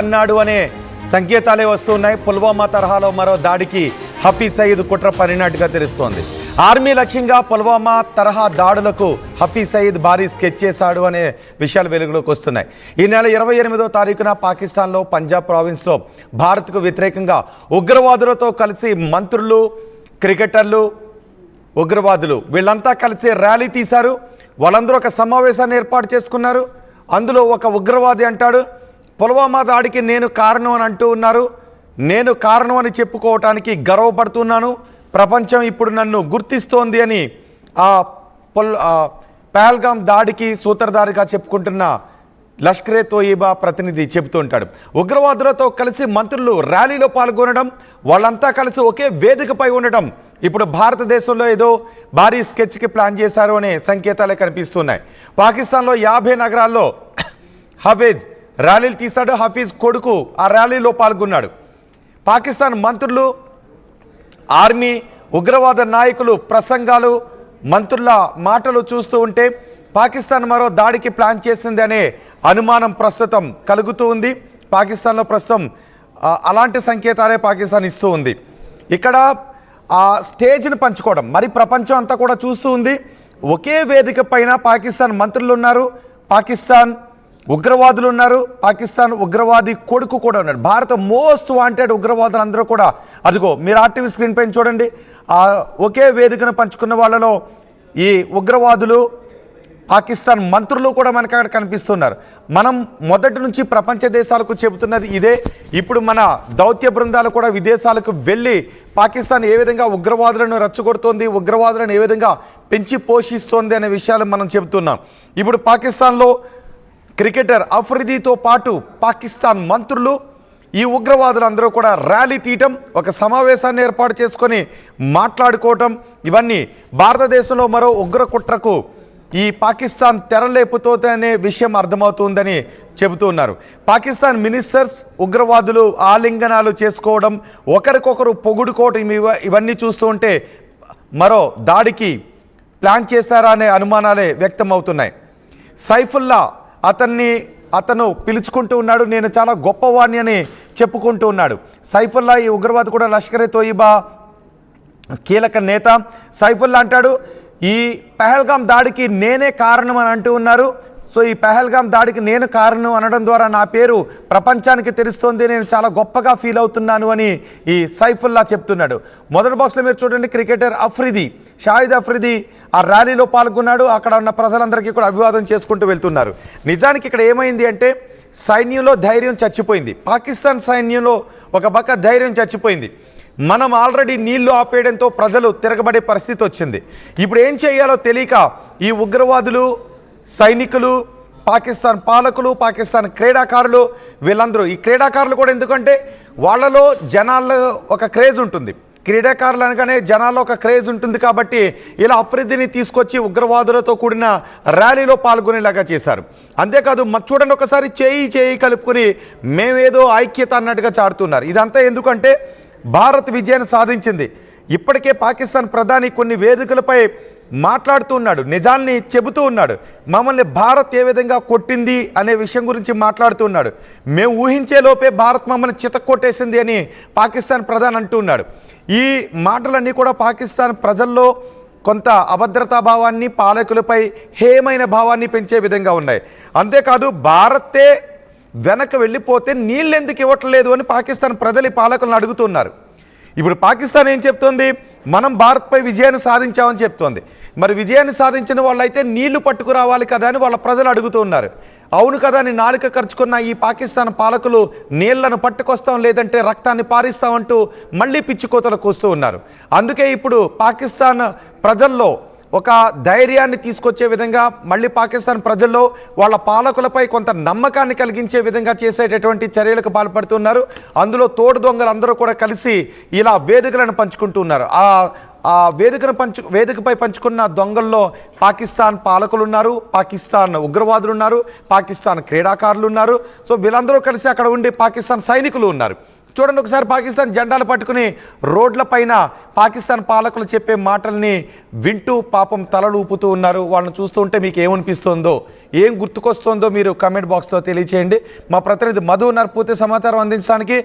అన్నాడు అనే సంకేతాలే వస్తున్నాయి. పుల్వామా తరహాలో మరో దాడికి హఫీజ్ సయీద్ కుట్ర పనినట్టుగా తెలుస్తోంది. ఆర్మీ లక్ష్యంగా పుల్వామా తరహా దాడులకు హఫీజ్ సయీద్ భారీ స్కెచ్ చేశాడు అనే విషయాలు వెలుగులోకి వస్తున్నాయి. ఈ నెల 28వ తారీఖున పాకిస్తాన్లో పంజాబ్ ప్రావిన్స్లో భారత్కు వ్యతిరేకంగా ఉగ్రవాదులతో కలిసి మంత్రులు, క్రికెటర్లు, ఉగ్రవాదులు వీళ్ళంతా కలిసి ర్యాలీ తీశారు. వాళ్ళందరూ ఒక సమావేశాన్ని ఏర్పాటు చేసుకున్నారు. అందులో ఒక ఉగ్రవాది అంటాడు, పుల్వామా దాడికి నేను కారణం అని అంటూ ఉన్నారు. నేను కారణం అని చెప్పుకోవటానికి గర్వపడుతున్నాను. ప్రపంచం ఇప్పుడు నన్ను గుర్తిస్తోంది అని పహల్గామ్ దాడికి సూత్రధారిగా చెప్పుకుంటున్న లష్కరే తోయిబా ప్రతినిధి చెబుతూ ఉంటాడు. ఉగ్రవాదులతో కలిసి మంత్రులు ర్యాలీలో పాల్గొనడం, వాళ్ళంతా కలిసి ఒకే వేదికపై ఉండడం ఇప్పుడు భారతదేశంలో ఏదో భారీ స్కెచ్కి ప్లాన్ చేశారు అనే సంకేతాలే కనిపిస్తున్నాయి. పాకిస్తాన్లో 50 నగరాల్లో హఫీజ్ ర్యాలీలు తీశాడు. హఫీజ్ కొడుకు ఆ ర్యాలీలో పాల్గొన్నాడు. పాకిస్తాన్ మంత్రులు, ఆర్మీ, ఉగ్రవాద నాయకులు ప్రసంగాలు, మంత్రుల మాటలు చూస్తూ ఉంటే పాకిస్తాన్ మరో దాడికి ప్లాన్ చేసింది అనే అనుమానం ప్రస్తుతం కలుగుతూ ఉంది. పాకిస్తాన్లో ప్రస్తుతం అలాంటి సంకేతాలే పాకిస్తాన్ ఇస్తూ ఉంది. ఇక్కడ ఆ స్టేజ్ని పంచుకోవడం మరి ప్రపంచం అంతా కూడా చూస్తూ ఉంది. ఒకే వేదిక పైన పాకిస్తాన్ మంత్రులు ఉన్నారు, పాకిస్తాన్ ఉగ్రవాదులు ఉన్నారు, పాకిస్తాన్ ఉగ్రవాది కొడుకు కూడా ఉన్నాడు. భారత మోస్ట్ వాంటెడ్ ఉగ్రవాదులు అందరూ కూడా అదిగో మీరు ఆర్టీవీ స్క్రీన్ పైన చూడండి. ఒకే వేదికను పంచుకున్న వాళ్ళలో ఈ ఉగ్రవాదులు, పాకిస్తాన్ మంత్రులు కూడా మనకు అక్కడ కనిపిస్తున్నారు. మనం మొదటి నుంచి ప్రపంచ దేశాలకు చెబుతున్నది ఇదే. ఇప్పుడు మన దౌత్య బృందాలు కూడా విదేశాలకు వెళ్ళి పాకిస్తాన్ ఏ విధంగా ఉగ్రవాదులను రెచ్చగొడుతోంది, ఉగ్రవాదులను ఏ విధంగా పెంచి పోషిస్తోంది అనే విషయాలు మనం చెబుతున్నాం. ఇప్పుడు పాకిస్తాన్లో క్రికెటర్ అఫ్రిదీతో పాటు పాకిస్తాన్ మంత్రులు, ఈ ఉగ్రవాదులందరూ కూడా ర్యాలీ తీయటం, ఒక సమావేశాన్ని ఏర్పాటు చేసుకొని మాట్లాడుకోవటం, ఇవన్నీ భారతదేశంలో మరో ఉగ్ర కుట్రకు ఈ పాకిస్తాన్ తెరలేపుతోందనే విషయం అర్థమవుతుందని చెబుతూ ఉన్నారు. పాకిస్తాన్ మినిస్టర్స్ ఉగ్రవాదులు ఆలింగనాలు చేసుకోవడం, ఒకరికొకరు పొగుడుకోవటం, ఇవన్నీ చూస్తూ ఉంటే మరో దాడికి ప్లాన్ చేశారా అనే అనుమానాలే వ్యక్తమవుతున్నాయి. సైఫుల్లా అతను పిలుచుకుంటూ ఉన్నాడు, నేను చాలా గొప్పవాణ్ణి అని చెప్పుకుంటూ ఉన్నాడు. సైఫుల్లా ఈ ఉగ్రవాది కూడా లష్కరే తోయిబా కీలక నేత. సైఫుల్లా అంటాడు, ఈ పహల్గామ్ దాడికి నేనే కారణం అని అంటూ ఉన్నారు. సో ఈ పహల్గామ్ దాడికి నేను కారణం అనడం ద్వారా నా పేరు ప్రపంచానికి తెలుస్తోంది, నేను చాలా గొప్పగా ఫీల్ అవుతున్నాను అని ఈ సైఫుల్లా చెప్తున్నాడు. మొదటి బాక్స్లో మీరు చూడండి, క్రికెటర్ షాహిద్ అఫ్రిది ఆ ర్యాలీలో పాల్గొన్నాడు. అక్కడ ఉన్న ప్రజలందరికీ కూడా అభివాదం చేసుకుంటూ వెళ్తున్నారు. నిజానికి ఇక్కడ ఏమైంది అంటే సైన్యంలో ధైర్యం చచ్చిపోయింది. పాకిస్తాన్ సైన్యంలో ఒక పక్క ధైర్యం చచ్చిపోయింది. మనం ఆల్రెడీ నీళ్లు ఆపేయడంతో ప్రజలు తిరగబడే పరిస్థితి వచ్చింది. ఇప్పుడు ఏం చేయాలో తెలియక ఈ ఉగ్రవాదులు, సైనికులు, పాకిస్తాన్ పాలకులు, పాకిస్తాన్ క్రీడాకారులు వీళ్ళందరూ, ఈ క్రీడాకారులు కూడా ఎందుకంటే వాళ్ళలో జనాల్లో ఒక క్రేజ్ ఉంటుంది, క్రీడాకారులు అనగానే జనాల్లో ఒక క్రేజ్ ఉంటుంది కాబట్టి ఇలా అఫ్రిదిని తీసుకొచ్చి ఉగ్రవాదులతో కూడిన ర్యాలీలో పాల్గొనేలాగా చేశారు. అంతేకాదు చూడండి, ఒకసారి చేయి కలుపుకొని మేమేదో ఐక్యత అన్నట్టుగా చాడుతున్నారు. ఇదంతా ఎందుకంటే భారత్ విజయాన్ని సాధించింది. ఇప్పటికే పాకిస్తాన్ ప్రధాని కొన్ని వేదికలపై మాట్లాడుతూ ఉన్నాడు, నిజాన్ని చెబుతూ ఉన్నాడు. మమ్మల్ని భారత్ ఏ విధంగా కొట్టింది అనే విషయం గురించి మాట్లాడుతూ ఉన్నాడు. మేము ఊహించే లోపే భారత్ మమ్మల్ని చితక్కొట్టేసింది అని పాకిస్తాన్ ప్రధాని అంటూ ఉన్నాడు. ఈ మాటలన్నీ కూడా పాకిస్తాన్ ప్రజల్లో కొంత అభద్రతా భావాన్ని, పాలకులపై హేమైన భావాన్ని పెంచే విధంగా ఉన్నాయి. అంతేకాదు భారతే వెనక వెళ్ళిపోతే నీళ్ళు ఎందుకు ఇవ్వట్లేదు అని పాకిస్తాన్ ప్రజలు ఈ పాలకులను అడుగుతున్నారు. ఇప్పుడు పాకిస్తాన్ ఏం చెప్తోంది, మనం భారత్పై విజయాన్ని సాధించామని చెప్తోంది. మరి విజయాన్ని సాధించిన వాళ్ళైతే నీళ్లు పట్టుకురావాలి కదా అని వాళ్ళ ప్రజలు అడుగుతూ ఉన్నారు. అవును కదా అని నాలుక ఖర్చుకున్న ఈ పాకిస్తాన్ పాలకులు నీళ్లను పట్టుకొస్తాం, లేదంటే రక్తాన్ని పారిస్తామంటూ మళ్ళీ పిచ్చికోతలకు వస్తూ ఉన్నారు. అందుకే ఇప్పుడు పాకిస్తాన్ ప్రజల్లో ఒక ధైర్యాన్ని తీసుకొచ్చే విధంగా, మళ్ళీ పాకిస్తాన్ ప్రజల్లో వాళ్ళ పాలకులపై కొంత నమ్మకాన్ని కలిగించే విధంగా చేసేటటువంటి చర్యలకు పాల్పడుతున్నారు. అందులో తోడు దొంగలు అందరూ కూడా కలిసి ఇలా వేదికలను పంచుకుంటున్నారు. ఆ వేదికపై పంచుకున్న దొంగల్లో పాకిస్తాన్ పాలకులు ఉన్నారు, పాకిస్తాన్ ఉగ్రవాదులు ఉన్నారు, పాకిస్తాన్ క్రీడాకారులు ఉన్నారు. సో వీళ్ళందరూ కలిసి అక్కడ ఉండి పాకిస్తాన్ సైనికులు ఉన్నారు. చూడండి ఒకసారి పాకిస్తాన్ జెండాలు పట్టుకుని రోడ్ల పైన పాకిస్తాన్ పాలకులు చెప్పే మాటల్ని వింటూ పాపం తలలు ఊపుతూ ఉన్నారు. వాళ్ళని చూస్తూ ఉంటే మీకు ఏమనిపిస్తుందో ఏం గుర్తుకొస్తుందో మీరు కామెంట్ బాక్స్లో తెలియచేయండి. మా ప్రతినిధి మధు ఉన్నారు పూర్తి సమాచారం అందించడానికి.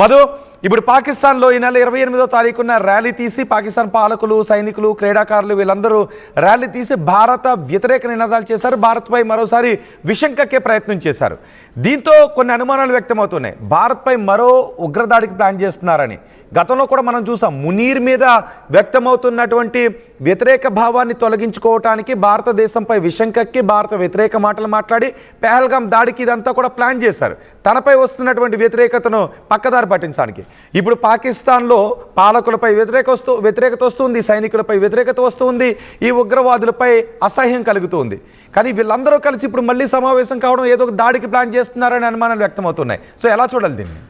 మధు, ఇప్పుడు పాకిస్తాన్లో ఈ నెల 28వ తారీఖున ర్యాలీ తీసి పాకిస్తాన్ పాలకులు, సైనికులు, క్రీడాకారులు వీళ్ళందరూ ర్యాలీ తీసి భారత వ్యతిరేక నినాదాలు చేశారు. భారత్పై మరోసారి విషం కక్కే ప్రయత్నం చేశారు. దీంతో కొన్ని అనుమానాలు వ్యక్తమవుతున్నాయి. భారత్పై మరో ఉగ్రదాడికి ప్లాన్ చేస్తున్నారని గతంలో కూడా మనం చూసాం. మునీర్ మీద వ్యక్తమవుతున్నటువంటి వ్యతిరేక భావాన్ని తొలగించుకోవటానికి భారతదేశంపై విషం కక్కి భారత వ్యతిరేక మాటలు మాట్లాడి పెహల్గాం దాడికి ఇదంతా కూడా ప్లాన్ చేశారు. తనపై వస్తున్నటువంటి వ్యతిరేకతను పక్కదారి పట్టించడానికి. ఇప్పుడు పాకిస్తాన్లో పాలకులపై వ్యతిరేకత వస్తుంది, సైనికులపై వ్యతిరేకత వస్తుంది, ఈ ఉగ్రవాదులపై అసహ్యం కలుగుతుంది. కానీ వీళ్ళందరూ కలిసి ఇప్పుడు మళ్ళీ సమావేశం కావడం, ఏదో ఒక దాడికి ప్లాన్ చేస్తున్నారని అనుమానాలు వ్యక్తమవుతున్నాయి. సో ఎలా చూడాలి దీన్ని?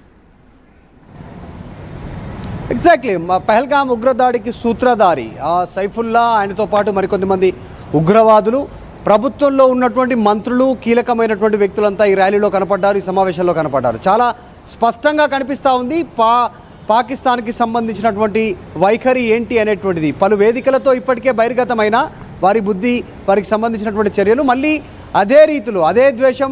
ఎగ్జాక్ట్లీ, పహల్గాం ఉగ్రదాడికి సూత్రధారి సైఫుల్లా, ఆయనతో పాటు మరికొంతమంది ఉగ్రవాదులు, ప్రభుత్వంలో ఉన్నటువంటి మంత్రులు, కీలకమైనటువంటి వ్యక్తులంతా ఈ ర్యాలీలో కనపడ్డారు, ఈ సమావేశంలో కనపడ్డారు. చాలా స్పష్టంగా కనిపిస్తూ ఉంది పాకిస్తాన్కి సంబంధించినటువంటి వైఖరి ఏంటి అనేటువంటిది. పలు వేదికలతో ఇప్పటికే బహిర్గతమైన వారి బుద్ధి, వారికి సంబంధించినటువంటి చర్యలు, మళ్ళీ అదే రీతిలో అదే ద్వేషం,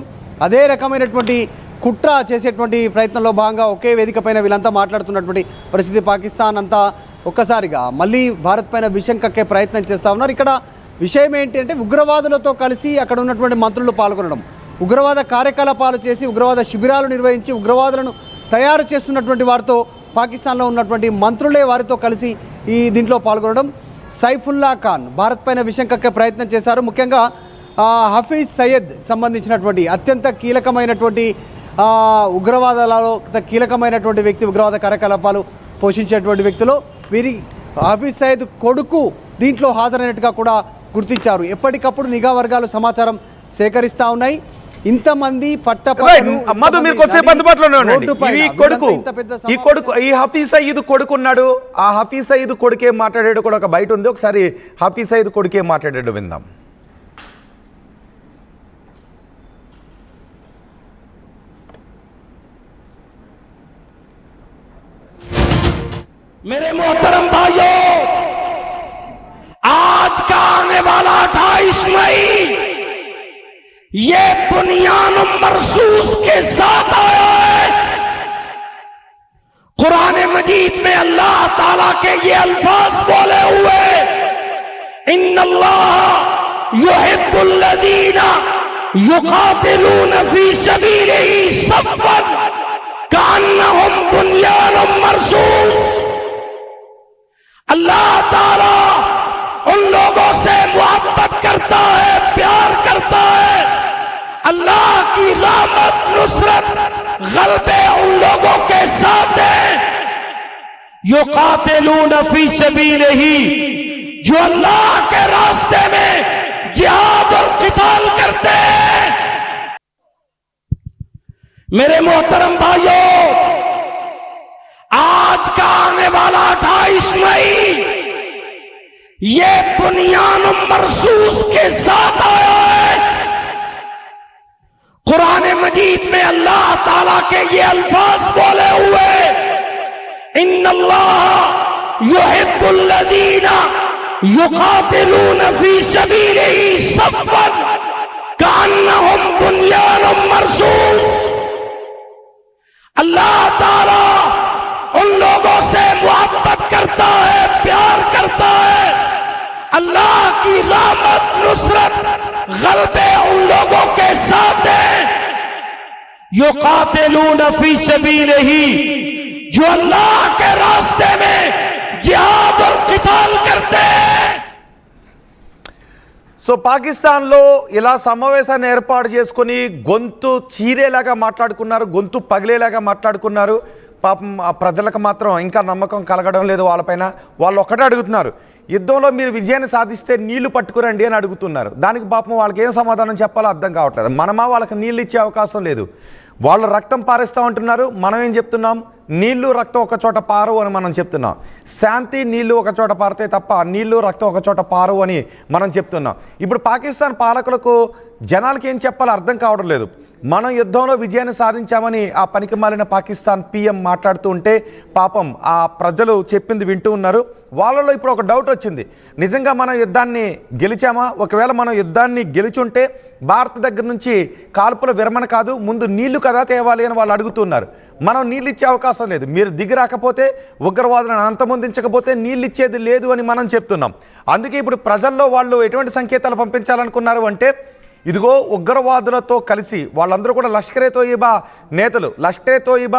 అదే రకమైనటువంటి కుట్ర చేసేటువంటి ప్రయత్నంలో భాగంగా ఒకే వేదిక పైన వీళ్ళంతా మాట్లాడుతున్నటువంటి పరిస్థితి. పాకిస్తాన్ అంతా ఒక్కసారిగా మళ్ళీ భారత్ పైన విషం కక్కే ప్రయత్నం చేస్తూ ఉన్నారు. ఇక్కడ విషయం ఏంటి అంటే, ఉగ్రవాదులతో కలిసి అక్కడ ఉన్నటువంటి మంత్రులు పాల్గొనడం, ఉగ్రవాద కార్యకలాపాలు చేసి ఉగ్రవాద శిబిరాలు నిర్వహించి ఉగ్రవాదులను తయారు చేస్తున్నటువంటి వారితో పాకిస్తాన్లో ఉన్నటువంటి మంత్రులే వారితో కలిసి ఈ దీంట్లో పాల్గొనడం. సైఫుల్లా ఖాన్ భారత్ పైన విషం కక్కే ప్రయత్నం చేశారు. ముఖ్యంగా హఫీజ్ సయ్యద్ సంబంధించినటువంటి అత్యంత కీలకమైనటువంటి ఉగ్రవాదాలలో కీలకమైనటువంటి వ్యక్తి, ఉగ్రవాద కార్యకలాపాలు పోషించేటువంటి వ్యక్తులు. వీరి హఫీజ్ సయ్యద్ కొడుకు దీంట్లో హాజరైనట్టుగా కూడా గుర్తించారు. ఎప్పటికప్పుడు నిఘా వర్గాలు సమాచారం సేకరిస్తూ ఉన్నాయి. ఇంతమంది ఈ హఫీజ్ సయీద్ కొడుకు ఉన్నాడు. ఆ హఫీజ్ సయీద్ కొడుకు ఏం మాట్లాడాడు కూడా ఒక బయట ఉంది. ఒకసారి హఫీజ్ సయీద్ కొడుకు ఏం మాట్లాడాడు విందాం. मेरे मोहतरम भाइयों, आज का आने वाला 28 मई ये बुनियान मरसूस के साथ आया है। कुरान मजीद में अल्लाह ताला के ये अल्फाज बोले हुए, इन्नल्लाह युहिब्बुल्लज़ीना युक़ातिलून फी सबीलिही सफ़्फ़न कअन्नहुम बुनियानुम मरसूस। अल्लाह ताला उन लोगों से मोहब्बत करता है, प्यार करता है। अल्लाह की रहमत, नुसरत, गलबे उन लोगों के साथ है युक़ातिलून फी सबीलिही, जो अल्लाह के रास्ते में जिहाद और क़िताल करते हैं। मेरे मोहतरम भाइयों, आज का आने वाला 28 मई ये बुनियान मरसूस के साथ आया है। कुरान मजीद में अल्लाह ताला के ये अल्फाज बोले हुए, इन्नल्लाह युहिब्बुल्लज़ीना युक़ातिलून फी सबीलिही सफ़्फ़न कअन्नहुम बुनियानुम मरसूस। अल्लाह ताला उन लोगों से मोहब्बत करता है, प्यार करता है। अल्लाह की रहमत, नुसरत, गलबे उन लोगों के साथ है युक़ातिलून फी सबीलिही, जो अल्लाह के रास्ते में जिहाद और क़िताल करते हैं। సో పాకిస్తాన్లో ఇలా సమావేశాన్ని ఏర్పాటు చేసుకుని గొంతు చీరేలాగా మాట్లాడుకున్నారు, గొంతు పగిలేలాగా మాట్లాడుకున్నారు. పాపం ఆ ప్రజలకు మాత్రం ఇంకా నమ్మకం కలగడం లేదు వాళ్ళపైన. వాళ్ళు ఒక్కటే అడుగుతున్నారు, యుద్ధంలో మీరు విజయాన్ని సాధిస్తే నీళ్లు పట్టుకురండి అని అడుగుతున్నారు. దానికి పాపం వాళ్ళకి ఏం సమాధానం చెప్పాలో అర్థం కావట్లేదు. మనమా వాళ్ళకి నీళ్ళు ఇచ్చే అవకాశం లేదు. వాళ్ళు రక్తం పారేస్తూ ఉంటున్నారు. మనం ఏం చెప్తున్నాం, నీళ్లు రక్తం ఒక చోట పారు అని మనం చెప్తున్నాం. శాంతి నీళ్లు ఒక చోట పారితే తప్ప నీళ్లు రక్తం ఒక చోట పారు అని మనం చెప్తున్నాం. ఇప్పుడు పాకిస్తాన్ పాలకులకు జనాలకి ఏం చెప్పాలో అర్థం కావడం లేదు. మనం యుద్ధంలో విజయాన్ని సాధించామని ఆ పనికి మాలిన పాకిస్తాన్ పిఎం మాట్లాడుతూ ఉంటే పాపం ఆ ప్రజలు చెప్పింది వింటూ ఉన్నారు. వాళ్ళలో ఇప్పుడు ఒక డౌట్ వచ్చింది, నిజంగా మనం యుద్ధాన్ని గెలిచామా? ఒకవేళ మనం యుద్ధాన్ని గెలిచుంటే భారత్ దగ్గర నుంచి కాల్పుల విరమణ కాదు, ముందు నీళ్లు కదా తేవాలి అని వాళ్ళు అడుగుతున్నారు. మనం నీళ్ళు ఇచ్చే అవకాశం లేదు, మీరు దిగి రాకపోతే, ఉగ్రవాదులను అంతమొందించకపోతే నీళ్ళు ఇచ్చేది లేదు అని మనం చెప్తున్నాం. అందుకే ఇప్పుడు ప్రజల్లో వాళ్ళు ఎటువంటి సంకేతాలు పంపించాలనుకున్నారు అంటే, ఇదిగో ఉగ్రవాదులతో కలిసి వాళ్ళందరూ కూడా లష్కరే తోయిబా నేతలు, లష్కరే తోయిబా